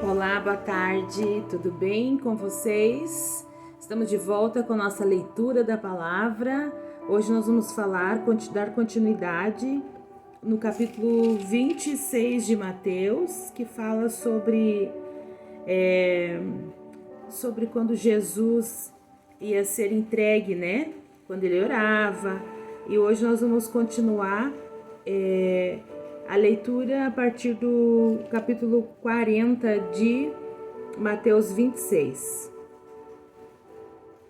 Olá, boa tarde, tudo bem com vocês? Estamos de volta com a nossa leitura da palavra. Hoje nós vamos dar continuidade no capítulo 26 de Mateus, que fala sobre quando Jesus ia ser entregue, né? Quando ele orava. E hoje nós vamos continuar a leitura a partir do capítulo 40 de Mateus 26.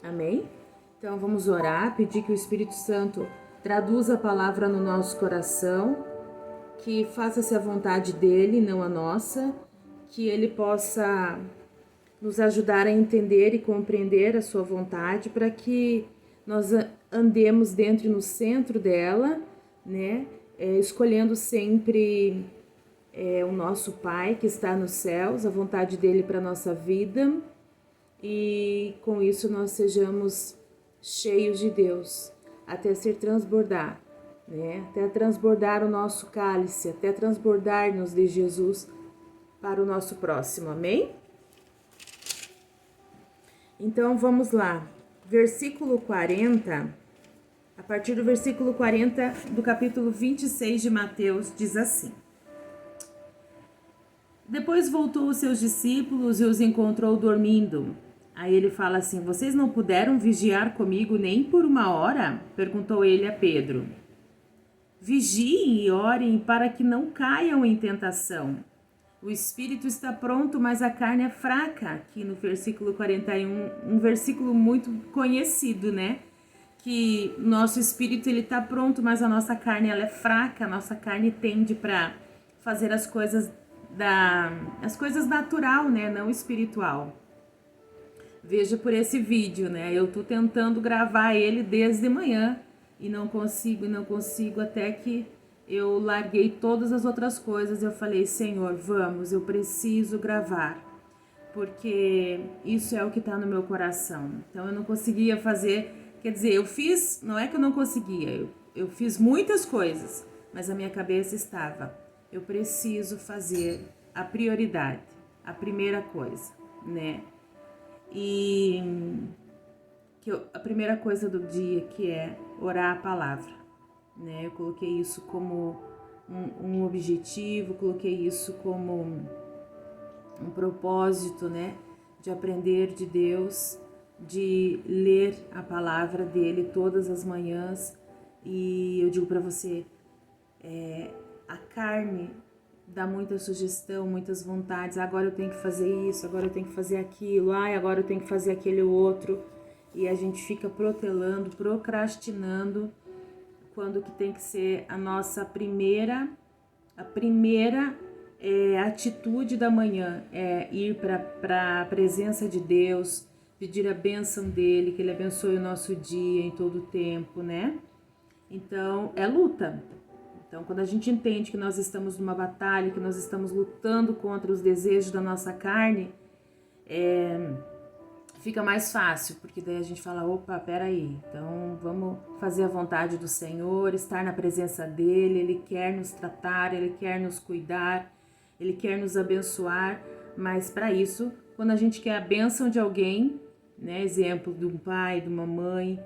Amém? Então vamos orar, pedir que o Espírito Santo traduza a palavra no nosso coração, que faça-se a vontade dele, não a nossa, que ele possa nos ajudar a entender e compreender a sua vontade, para que nós andemos dentro e no centro dela, né? Escolhendo sempre o nosso Pai que está nos céus, a vontade dele para a nossa vida, e com isso nós sejamos cheios de Deus, até ser transbordar, né? Até transbordar o nosso cálice, até transbordar-nos de Jesus para o nosso próximo, amém? Então vamos lá, versículo 40, a partir do versículo 40 do capítulo 26 de Mateus, diz assim: Depois voltou os seus discípulos e os encontrou dormindo. Aí ele fala assim: Vocês não puderam vigiar comigo nem por uma hora? Perguntou ele a Pedro. Vigiem e orem para que não caiam em tentação. O espírito está pronto, mas a carne é fraca. Aqui no versículo 41, um versículo muito conhecido, né? Que nosso espírito ele está pronto, mas a nossa carne ela é fraca. A nossa carne tende para fazer as coisas natural, né? Não espiritual. Veja por esse vídeo, né? Eu tô tentando gravar ele desde manhã e não consigo até que eu larguei todas as outras coisas. Eu falei: Senhor, vamos, eu preciso gravar, porque isso é o que tá no meu coração. Então eu não conseguia fazer, quer dizer, eu fiz, não é que eu não conseguia, eu fiz muitas coisas, mas a minha cabeça estava: eu preciso fazer a prioridade, a primeira coisa, né? E a primeira coisa do dia, que é orar a palavra, né? Eu coloquei isso como um objetivo, coloquei isso como um propósito, né? De aprender de Deus, de ler a palavra dele todas as manhãs. E eu digo para você, a carne dá muita sugestão, muitas vontades. Agora eu tenho que fazer isso, agora eu tenho que fazer aquilo, agora eu tenho que fazer aquele outro. E a gente fica protelando, procrastinando, quando que tem que ser a nossa primeira atitude da manhã, é ir para a presença de Deus, pedir a bênção dele, que ele abençoe o nosso dia em todo o tempo, né? Então, é luta. Então, quando a gente entende que nós estamos numa batalha, que nós estamos lutando contra os desejos da nossa carne, fica mais fácil, porque daí a gente fala: opa, peraí, então vamos fazer a vontade do Senhor, estar na presença dele. Ele quer nos tratar, ele quer nos cuidar, ele quer nos abençoar, mas para isso, quando a gente quer a bênção de alguém, né, exemplo de um pai, de uma mãe,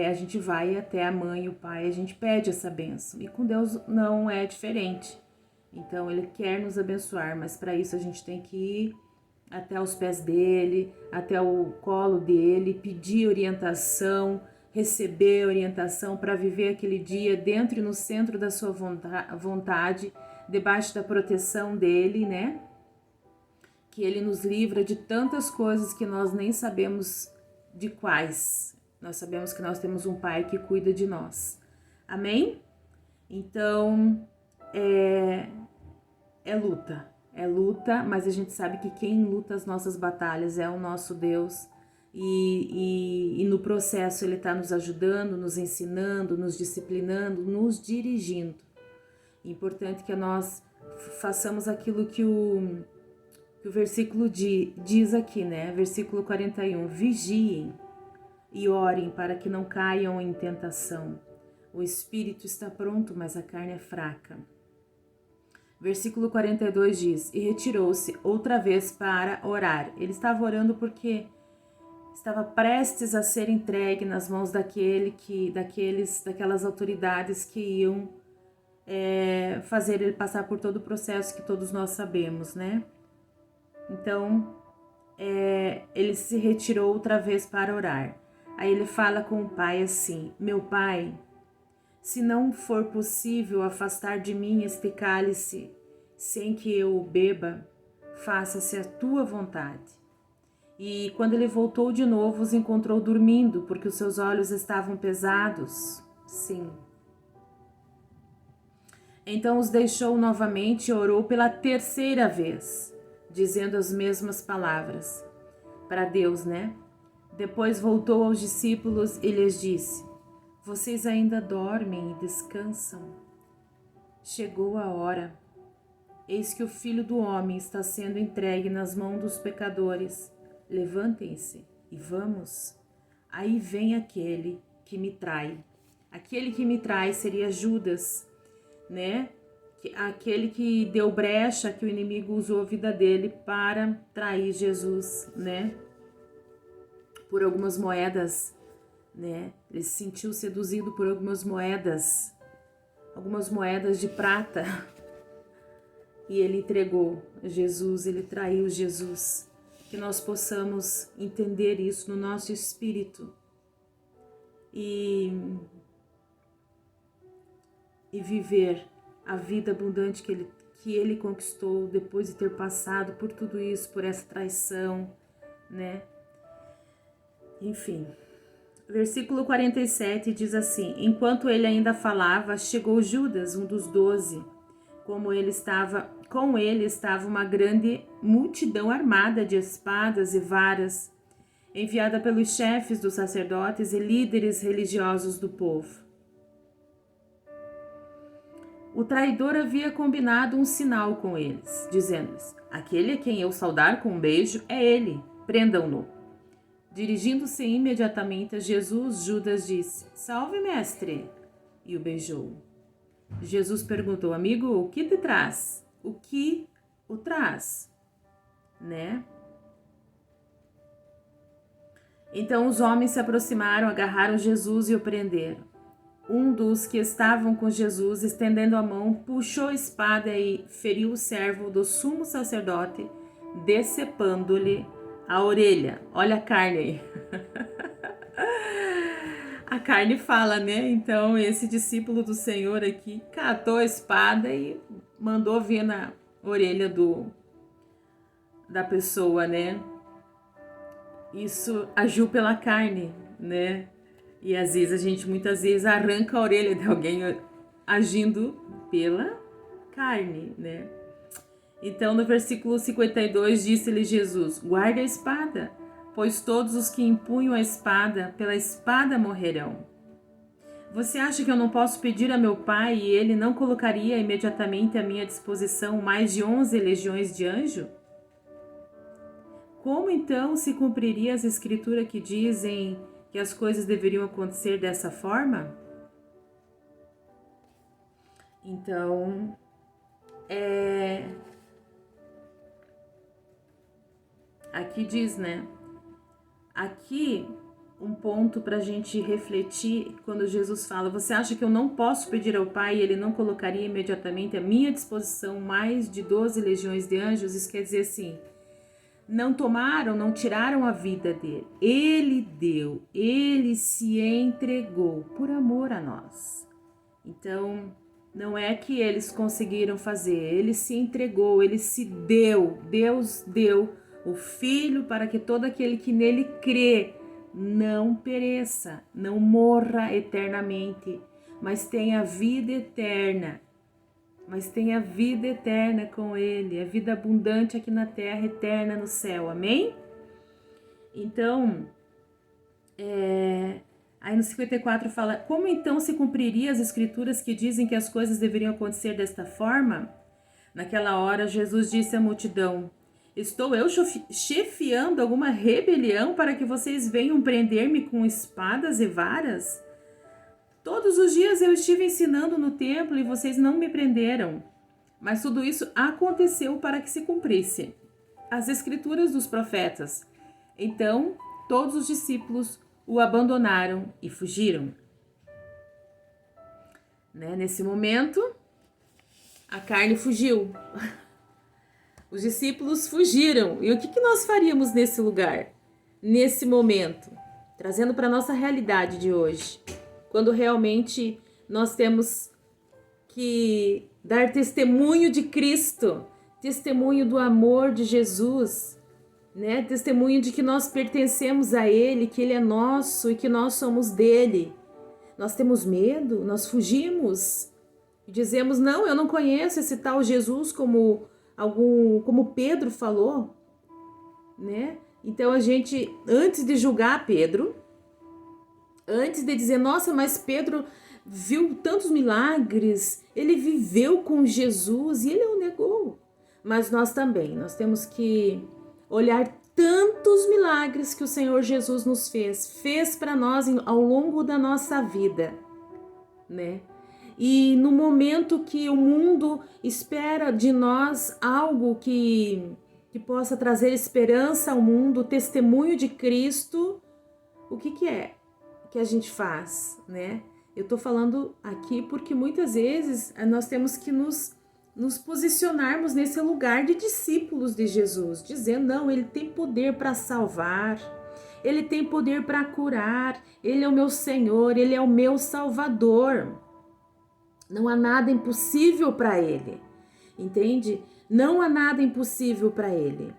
a gente vai até a mãe e o pai, a gente pede essa bênção. E com Deus não é diferente. Então ele quer nos abençoar, mas para isso a gente tem que ir até os pés dele, até o colo dele, pedir orientação, receber orientação para viver aquele dia dentro e no centro da sua vontade, debaixo da proteção dele, né? Que ele nos livra de tantas coisas que nós nem sabemos de quais. Nós sabemos que nós temos um Pai que cuida de nós. Amém? Então, é luta, mas a gente sabe que quem luta as nossas batalhas é o nosso Deus. E no processo ele está nos ajudando, nos ensinando, nos disciplinando, nos dirigindo. É importante que nós façamos aquilo que o versículo diz aqui, né? Versículo 41, vigiem e orem para que não caiam em tentação. O espírito está pronto, mas a carne é fraca. Versículo 42 diz: E retirou-se outra vez para orar. Ele estava orando porque estava prestes a ser entregue nas mãos daquelas autoridades que iam fazer ele passar por todo o processo que todos nós sabemos, né? Então, ele se retirou outra vez para orar. Aí ele fala com o pai assim: Meu pai, se não for possível afastar de mim este cálice sem que eu o beba, faça-se a tua vontade. E quando ele voltou de novo, os encontrou dormindo, porque os seus olhos estavam pesados. Sim. Então os deixou novamente e orou pela terceira vez, dizendo as mesmas palavras para Deus, né? Depois voltou aos discípulos e lhes disse: Vocês ainda dormem e descansam? Chegou a hora. Eis que o Filho do Homem está sendo entregue nas mãos dos pecadores. Levantem-se e vamos. Aí vem aquele que me trai. Aquele que me trai seria Judas, né? Aquele que deu brecha, que o inimigo usou a vida dele para trair Jesus, né? Por algumas moedas, né? Ele se sentiu seduzido por algumas moedas de prata. E ele entregou Jesus, ele traiu Jesus. Que nós possamos entender isso no nosso espírito e viver a vida abundante que ele conquistou depois de ter passado por tudo isso, por essa traição, né? Enfim, versículo 47 diz assim: Enquanto ele ainda falava, chegou Judas, um dos 12. Com ele estava uma grande multidão armada de espadas e varas, enviada pelos chefes dos sacerdotes e líderes religiosos do povo. O traidor havia combinado um sinal com eles, dizendo-lhes: Aquele a quem eu saudar com um beijo é ele, prendam-no. Dirigindo-se imediatamente a Jesus, Judas disse: Salve, mestre! E o beijou. Jesus perguntou: Amigo, o que te traz? O que o traz? Né? Então os homens se aproximaram, agarraram Jesus e o prenderam. Um dos que estavam com Jesus, estendendo a mão, puxou a espada e feriu o servo do sumo sacerdote, decepando-lhe a orelha. Olha a carne aí. A carne fala, né? Então esse discípulo do Senhor aqui catou a espada e mandou vir na orelha da pessoa, né? Isso agiu pela carne, né? E às vezes a gente muitas vezes arranca a orelha de alguém agindo pela carne, né? Então no versículo 52 disse-lhe Jesus: Guarde a espada, pois todos os que empunham a espada, pela espada morrerão. Você acha que eu não posso pedir a meu Pai e ele não colocaria imediatamente à minha disposição mais de 11 legiões de anjos? Como então se cumpriria as escrituras que dizem que as coisas deveriam acontecer dessa forma? Então, aqui diz, né? Aqui um ponto para a gente refletir quando Jesus fala: Você acha que eu não posso pedir ao Pai e ele não colocaria imediatamente à minha disposição mais de 12 legiões de anjos? Isso quer dizer assim, não tiraram a vida dele. Ele deu, ele se entregou por amor a nós. Então, não é que eles conseguiram fazer, ele se entregou, ele se deu. Deus deu o Filho para que todo aquele que nele crê não pereça, não morra eternamente, mas tenha vida eterna. Mas tenha vida eterna com ele, a vida abundante aqui na terra, eterna no céu, amém? Então, aí no 54 fala: Como então se cumpriria as escrituras que dizem que as coisas deveriam acontecer desta forma? Naquela hora, Jesus disse à multidão: Estou eu chefiando alguma rebelião para que vocês venham prender-me com espadas e varas? Todos os dias eu estive ensinando no templo e vocês não me prenderam. Mas tudo isso aconteceu para que se cumprisse as escrituras dos profetas. Então, todos os discípulos o abandonaram e fugiram. Nesse momento, a carne fugiu. Os discípulos fugiram. E o que nós faríamos nesse lugar? Nesse momento? Trazendo para a nossa realidade de hoje. Quando realmente nós temos que dar testemunho de Cristo, testemunho do amor de Jesus, testemunho de que nós pertencemos a Ele, que Ele é nosso e que nós somos dele. Nós temos medo, nós fugimos e dizemos, não, eu não conheço esse tal Jesus como Pedro falou, Então a gente, antes de julgar Pedro, antes de dizer, nossa, mas Pedro viu tantos milagres, ele viveu com Jesus e ele o negou. Mas nós também, nós temos que olhar tantos milagres que o Senhor Jesus nos fez para nós ao longo da nossa vida, E no momento que o mundo espera de nós algo que possa trazer esperança ao mundo, testemunho de Cristo, o que é que a gente faz, Eu tô falando aqui porque muitas vezes nós temos que nos posicionarmos nesse lugar de discípulos de Jesus, dizendo, não, Ele tem poder para salvar, Ele tem poder para curar, Ele é o meu Senhor, Ele é o meu Salvador. Não há nada impossível para Ele, entende? Não há nada impossível para Ele.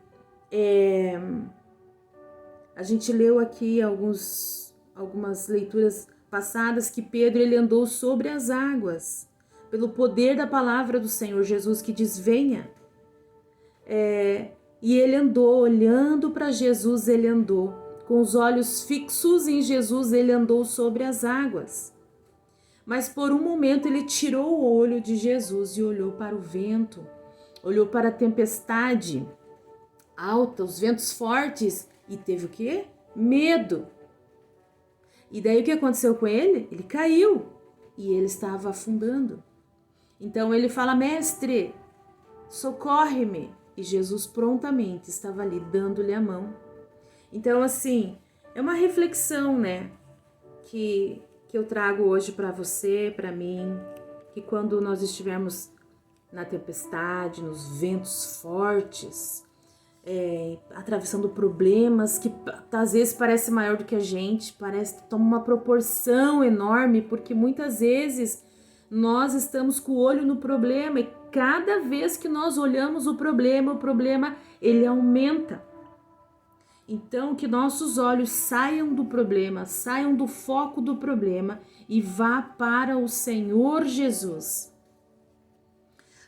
A gente leu aqui algumas leituras passadas que Pedro ele andou sobre as águas, pelo poder da palavra do Senhor Jesus que diz, venha. E ele andou, olhando para Jesus, ele andou. Com os olhos fixos em Jesus, ele andou sobre as águas. Mas por um momento ele tirou o olho de Jesus e olhou para o vento, olhou para a tempestade alta, os ventos fortes, e teve o quê? Medo. E daí o que aconteceu com ele? Ele caiu e ele estava afundando. Então ele fala, mestre, socorre-me. E Jesus prontamente estava ali dando-lhe a mão. Então assim, é uma reflexão, que eu trago hoje para você, para mim, que quando nós estivermos na tempestade, nos ventos fortes, atravessando problemas que às vezes parece maior do que a gente, parece que toma uma proporção enorme, porque muitas vezes nós estamos com o olho no problema e cada vez que nós olhamos o problema ele aumenta. Então, que nossos olhos saiam do problema, saiam do foco do problema e vá para o Senhor Jesus.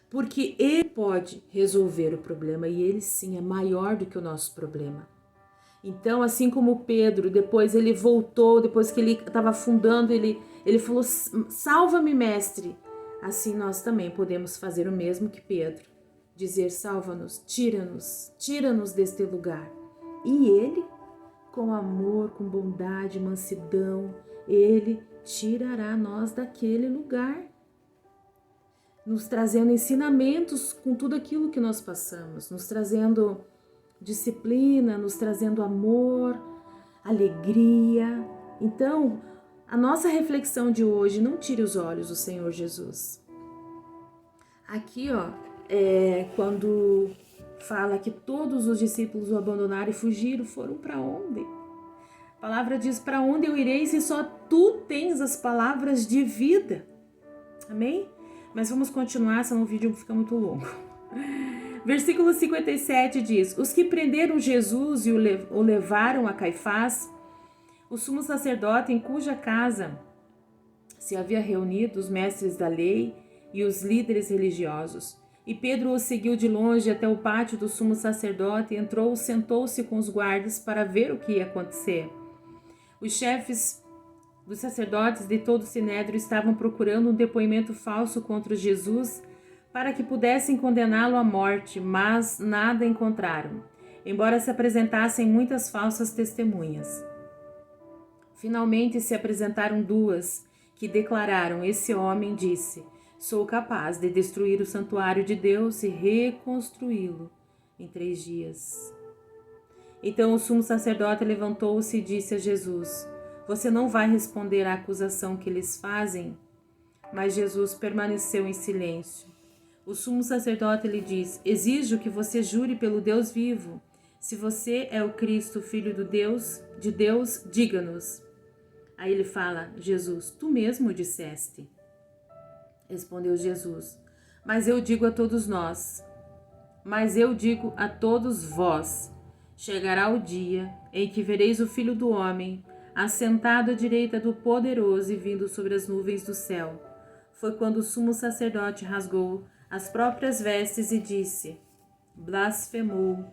Porque Ele pode resolver o problema e Ele sim é maior do que o nosso problema. Então, assim como Pedro, depois ele voltou, depois que ele estava afundando, ele falou, salva-me, mestre. Assim nós também podemos fazer o mesmo que Pedro. Dizer, salva-nos, tira-nos deste lugar. E Ele, com amor, com bondade, mansidão, Ele tirará nós daquele lugar, nos trazendo ensinamentos com tudo aquilo que nós passamos, nos trazendo disciplina, nos trazendo amor, alegria. Então, a nossa reflexão de hoje, não tire os olhos do Senhor Jesus. Aqui, quando fala que todos os discípulos o abandonaram e fugiram, foram para onde? A palavra diz, para onde eu irei se só tu tens as palavras de vida? Amém? Mas vamos continuar, senão o vídeo fica muito longo. Versículo 57 diz, os que prenderam Jesus e o levaram a Caifás, o sumo sacerdote em cuja casa se havia reunido os mestres da lei e os líderes religiosos. E Pedro o seguiu de longe até o pátio do sumo sacerdote, entrou, sentou-se com os guardas para ver o que ia acontecer. Os chefes dos sacerdotes de todo o sinédrio estavam procurando um depoimento falso contra Jesus para que pudessem condená-lo à morte, mas nada encontraram, embora se apresentassem muitas falsas testemunhas. Finalmente se apresentaram duas, que declararam, esse homem disse, Sou capaz de destruir o santuário de Deus e reconstruí-lo em 3 dias. Então o sumo sacerdote levantou-se e disse a Jesus: Você não vai responder à acusação que lhes fazem? Mas Jesus permaneceu em silêncio. O sumo sacerdote lhe disse: Exijo que você jure pelo Deus vivo. Se você é o Cristo, filho de Deus, diga-nos. Aí ele fala: Jesus, tu mesmo disseste. Respondeu Jesus: Mas eu digo a todos vós, chegará o dia em que vereis o Filho do Homem assentado à direita do Poderoso e vindo sobre as nuvens do céu. Foi quando o sumo sacerdote rasgou as próprias vestes e disse: Blasfemou,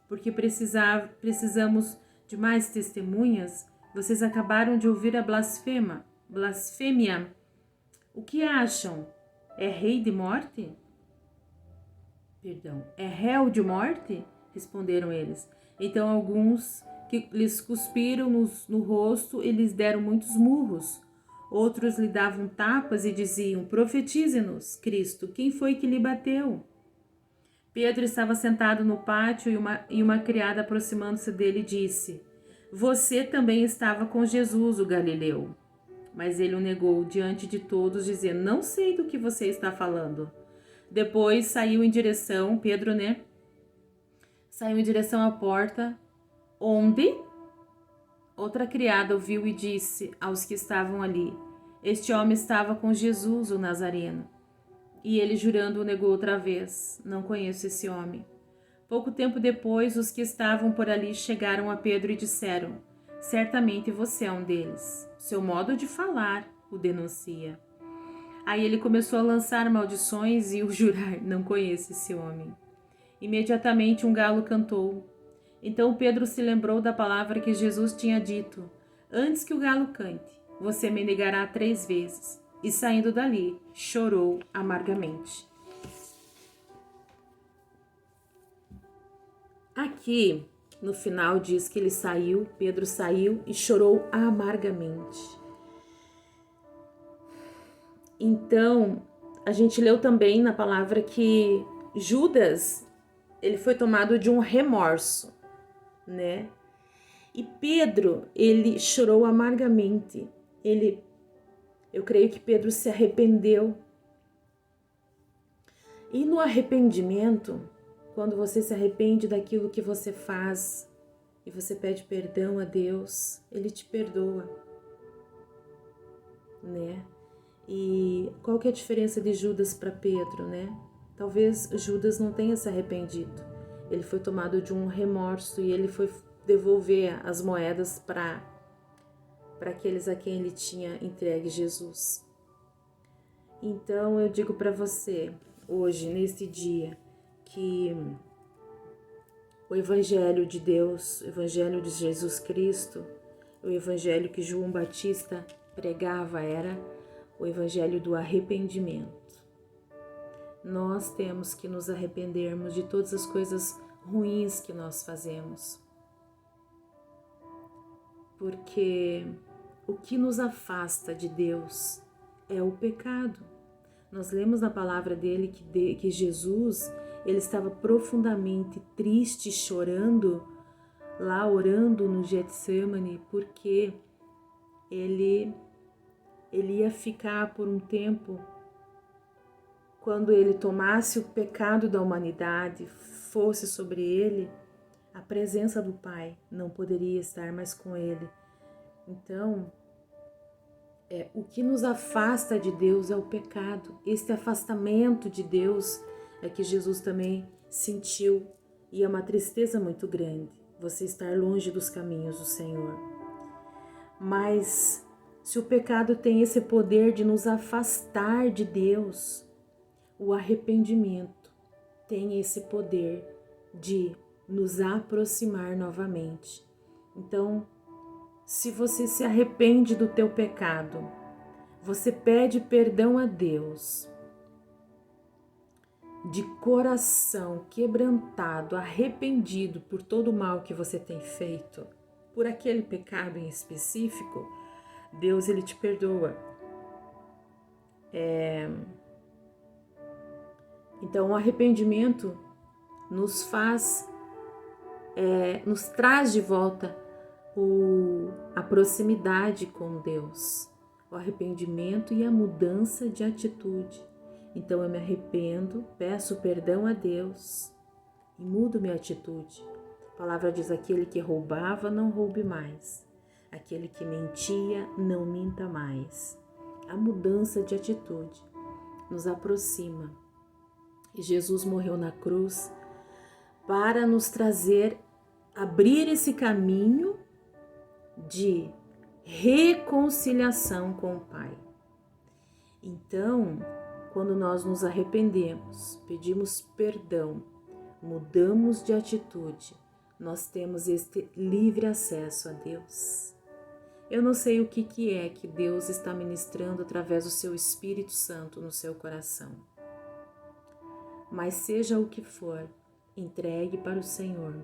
porque precisamos de mais testemunhas? Vocês acabaram de ouvir a blasfêmia. O que acham? É rei de morte? É réu de morte? Responderam eles. Então alguns que lhes cuspiram no rosto e lhes deram muitos murros. Outros lhe davam tapas e diziam: Profetize-nos, Cristo, quem foi que lhe bateu? Pedro estava sentado no pátio e uma criada, aproximando-se dele, disse: Você também estava com Jesus, o Galileu. Mas ele o negou diante de todos, dizendo: Não sei do que você está falando. Depois saiu em direção, Pedro, saiu em direção à porta, onde outra criada ouviu e disse aos que estavam ali: Este homem estava com Jesus, o Nazareno. E ele, jurando, o negou outra vez: Não conheço esse homem. Pouco tempo depois, os que estavam por ali chegaram a Pedro e disseram: Certamente você é um deles. Seu modo de falar o denuncia. Aí ele começou a lançar maldições e o jurar: Não conheço esse homem. Imediatamente um galo cantou. Então Pedro se lembrou da palavra que Jesus tinha dito: Antes que o galo cante, você me negará 3 vezes. E saindo dali, chorou amargamente. Aqui, no final, diz que Pedro saiu e chorou amargamente. Então, a gente leu também na palavra que Judas, ele foi tomado de um remorso, né? E Pedro, ele chorou amargamente. Eu creio que Pedro se arrependeu. E no arrependimento, quando você se arrepende daquilo que você faz e você pede perdão a Deus, Ele te perdoa, né? E qual que é a diferença de Judas para Pedro, né? Talvez Judas não tenha se arrependido. Ele foi tomado de um remorso e ele foi devolver as moedas para aqueles a quem ele tinha entregue Jesus. Então eu digo para você, hoje, nesse dia, que o Evangelho de Deus, o Evangelho de Jesus Cristo, o Evangelho que João Batista pregava era o Evangelho do arrependimento. Nós temos que nos arrependermos de todas as coisas ruins que nós fazemos. Porque o que nos afasta de Deus é o pecado. Nós lemos na palavra dele que Jesus, ele estava profundamente triste, chorando, lá orando no Getsemane, porque ele ia ficar por um tempo, quando ele tomasse o pecado da humanidade, fosse sobre ele, a presença do Pai não poderia estar mais com ele. Então, o que nos afasta de Deus é o pecado. Este afastamento de Deus é que Jesus também sentiu, e é uma tristeza muito grande você estar longe dos caminhos do Senhor. Mas se o pecado tem esse poder de nos afastar de Deus, o arrependimento tem esse poder de nos aproximar novamente. Então, se você se arrepende do teu pecado, você pede perdão a Deus, de coração quebrantado, arrependido por todo o mal que você tem feito, por aquele pecado em específico, Deus, ele te perdoa. Então, o arrependimento nos traz de volta a proximidade com Deus, o arrependimento e a mudança de atitude. Então, eu me arrependo, peço perdão a Deus e mudo minha atitude. A palavra diz: aquele que roubava, não roube mais. Aquele que mentia, não minta mais. A mudança de atitude nos aproxima. E Jesus morreu na cruz para nos trazer, abrir esse caminho de reconciliação com o Pai. Então, quando nós nos arrependemos, pedimos perdão, mudamos de atitude, nós temos este livre acesso a Deus. Eu não sei o que é que Deus está ministrando através do seu Espírito Santo no seu coração. Mas seja o que for, entregue para o Senhor.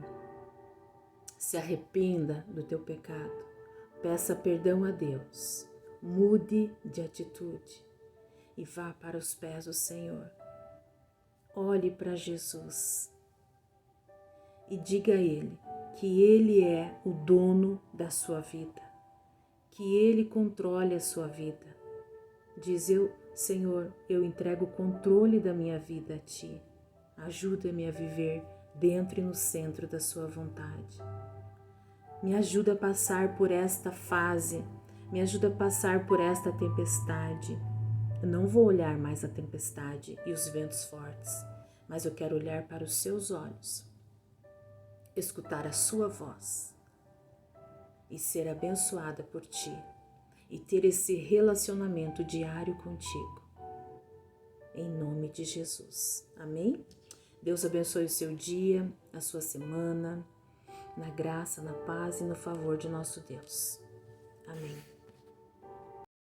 Se arrependa do teu pecado. Peça perdão a Deus. Mude de atitude e vá para os pés do Senhor. Olhe para Jesus e diga a Ele que Ele é o dono da sua vida, que Ele controle a sua vida. Diz: Senhor, eu entrego o controle da minha vida a Ti. Ajuda-me a viver dentro e no centro da Sua vontade. Me ajuda a passar por esta fase, me ajuda a passar por esta tempestade. Eu não vou olhar mais a tempestade e os ventos fortes, mas eu quero olhar para os Seus olhos, escutar a Sua voz e ser abençoada por Ti e ter esse relacionamento diário contigo. Em nome de Jesus. Amém? Deus abençoe o seu dia, a sua semana, na graça, na paz e no favor de nosso Deus. Amém.